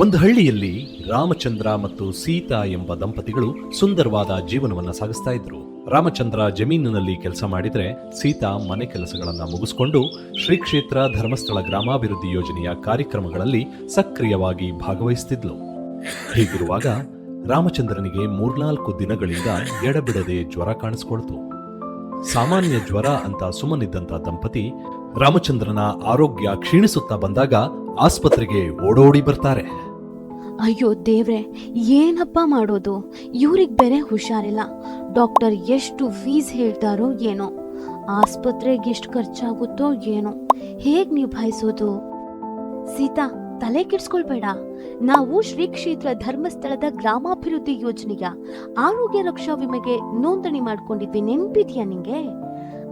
ಒಂದು ಹಳ್ಳಿಯಲ್ಲಿ ರಾಮಚಂದ್ರ ಮತ್ತು ಸೀತಾ ಎಂಬ ದಂಪತಿಗಳು ಸುಂದರವಾದ ಜೀವನವನ್ನ ಸಾಗಿಸ್ತಾ ಇದ್ರು. ರಾಮಚಂದ್ರ ಜಮೀನಿನಲ್ಲಿ ಕೆಲಸ ಮಾಡಿದ್ರೆ ಸೀತಾ ಮನೆ ಕೆಲಸಗಳನ್ನ ಮುಗಿಸ್ಕೊಂಡು ಶ್ರೀ ಕ್ಷೇತ್ರ ಧರ್ಮಸ್ಥಳ ಗ್ರಾಮಾಭಿವೃದ್ಧಿ ಯೋಜನೆಯ ಕಾರ್ಯಕ್ರಮಗಳಲ್ಲಿ ಸಕ್ರಿಯವಾಗಿ ಭಾಗವಹಿಸುತ್ತಿದ್ಲು. ಹೀಗಿರುವಾಗ ರಾಮಚಂದ್ರನಿಗೆ 3-4 ದಿನಗಳಿಂದ ಎಡಬಿಡದೆ ಜ್ವರ ಕಾಣಿಸ್ಕೊಳ್ತು. ಸಾಮಾನ್ಯ ಜ್ವರ ಅಂತ ಸುಮ್ಮನಿದ್ದಂತ ದಂಪತಿ ರಾಮಚಂದ್ರನ ಆರೋಗ್ಯ ಕ್ಷೀಣಿಸುತ್ತಾ ಬಂದಾಗ ಆಸ್ಪತ್ರೆಗೆ ಓಡೋಡಿ ಬರ್ತಾರೆ. ಅಯ್ಯೋ ದೇವ್ರೆ, ಏನಪ್ಪ ಮಾಡೋದು? ಇವ್ರಿಗೆ ಬೇರೆ ಹುಷಾರಿಲ್ಲ. ಡಾಕ್ಟರ್ ಎಷ್ಟು ಫೀಸ್ ಹೇಳ್ತಾರೋ ಏನೋ, ಆಸ್ಪತ್ರೆಗೆ ಎಷ್ಟು ಖರ್ಚಾಗುತ್ತೋ ಏನೋ, ಹೇಗ್ ನಿಭಾಯಿಸೋದು? ಸೀತಾ, ತಲೆ ಕೆಡ್ಸ್ಕೊಳ್ಬೇಡ. ನಾವು ಶ್ರೀ ಕ್ಷೇತ್ರ ಧರ್ಮಸ್ಥಳದ ಗ್ರಾಮಾಭಿವೃದ್ಧಿ ಯೋಜನೆಯ ಆರೋಗ್ಯ ರಕ್ಷಾ ವಿಮೆಗೆ ನೋಂದಣಿ ಮಾಡ್ಕೊಂಡಿದ್ವಿ, ನೆನ್ಪಿದ್ಯಾ ನಿಂಗೆ?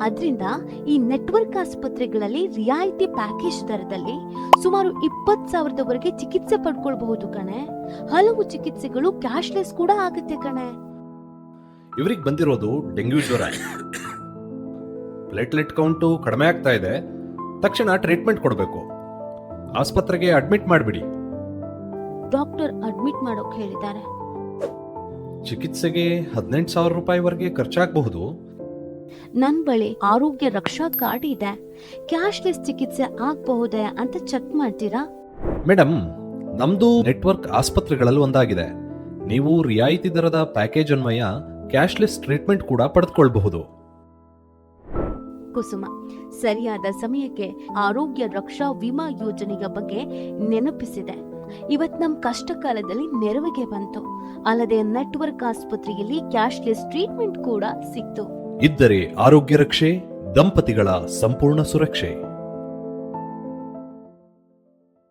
ಅದರಿಂದ ಈ ನೆಟ್ವರ್ಕ್ ಆಸ್ಪತ್ರೆಗಳಲ್ಲಿ ರಿಯಾಯಿತಿ ಪ್ಯಾಕೇಜ್ ದರದಲ್ಲಿ ಸುಮಾರು 20,000ದವರೆಗೆ ಚಿಕಿತ್ಸೆ ಪಡ್ಕೊಳ್ಬಹುದು ಕಣೆ. ಹಲವು ಚಿಕಿತ್ಸೆಗಳು ಕ್ಯಾಶ್ಲೆಸ್ ಕೂಡ ಆಗುತ್ತೆ ಕಣೆ. ಇವರಿಗೆ ಬಂದಿರೋದು ಡೆಂಗ್ಯೂ ಜ್ವರ. ಪ್ಲೇಟ್ಲೆಟ್ ಕೌಂಟು ಕಡಿಮೆ ಆಗ್ತಾ ಇದೆ, ತಕ್ಷಣ ಟ್ರೀಟ್ಮೆಂಟ್ ಕೊಡಬೇಕು. ಆಸ್ಪತ್ರೆಗೆ ಅಡ್ಮಿಟ್ ಮಾಡಿಬಿಡಿ. ಡಾಕ್ಟರ್ ಅಡ್ಮಿಟ್ ಮಾಡೋಕ್ ಹೇಳಿದ್ದಾರೆ. ಚಿಕಿತ್ಸೆಗೆ 18,000 ರೂಪಾಯಿವರೆಗೆ ಖರ್ಚಾಗಬಹುದು. ನನ್ ಬಳಿ ಆರೋಗ್ಯ ರಕ್ಷಾ ಕಾರ್ಡ್ ಇದೆ, ಕ್ಯಾಶ್ಲೆಸ್ ಚಿಕಿತ್ಸೆ ಆಗಬಹುದೇ ಅಂತ ಚೆಕ್ ಮಾಡ್ತೀರಾ? ಮೇಡಮ್, ನಮ್ದು ನೆಟ್ವರ್ಕ್ ಆಸ್ಪತ್ರೆಗಳಲ್ಲಿ ಒಂದಾಗಿದೆ. ನೀವು ರಿಯಾಯಿತಿ ದರದ ಪ್ಯಾಕೇಜ್ ಅನ್ವಯ ಕ್ಯಾಶ್ಲೆಸ್ ಟ್ರೀಟ್ಮೆಂಟ್ ಕೂಡ ಪಡೆದುಕೊಳ್ಳಬಹುದು. ಕುಸುಮ, ಸರಿಯಾದ ಸಮಯಕ್ಕೆ ಆರೋಗ್ಯ ರಕ್ಷಾ ವಿಮಾ ಯೋಜನೆಯ ಬಗ್ಗೆ ನೆನಪಿಸಿದೆ. ಇವತ್ ನಮ್ ಕಷ್ಟ ಕಾಲದಲ್ಲಿ ನೆರವಿಗೆ ಬಂತು. ಅಲ್ಲದೆ ನೆಟ್ವರ್ಕ್ ಆಸ್ಪತ್ರೆಯಲ್ಲಿ ಕ್ಯಾಶ್ಲೆಸ್ ಟ್ರೀಟ್ಮೆಂಟ್ ಕೂಡ ಸಿಕ್ತು. ಇದ್ದರೆ ಆರೋಗ್ಯ ರಕ್ಷೆ, ದಂಪತಿಗಳ ಸಂಪೂರ್ಣ ಸುರಕ್ಷೆ.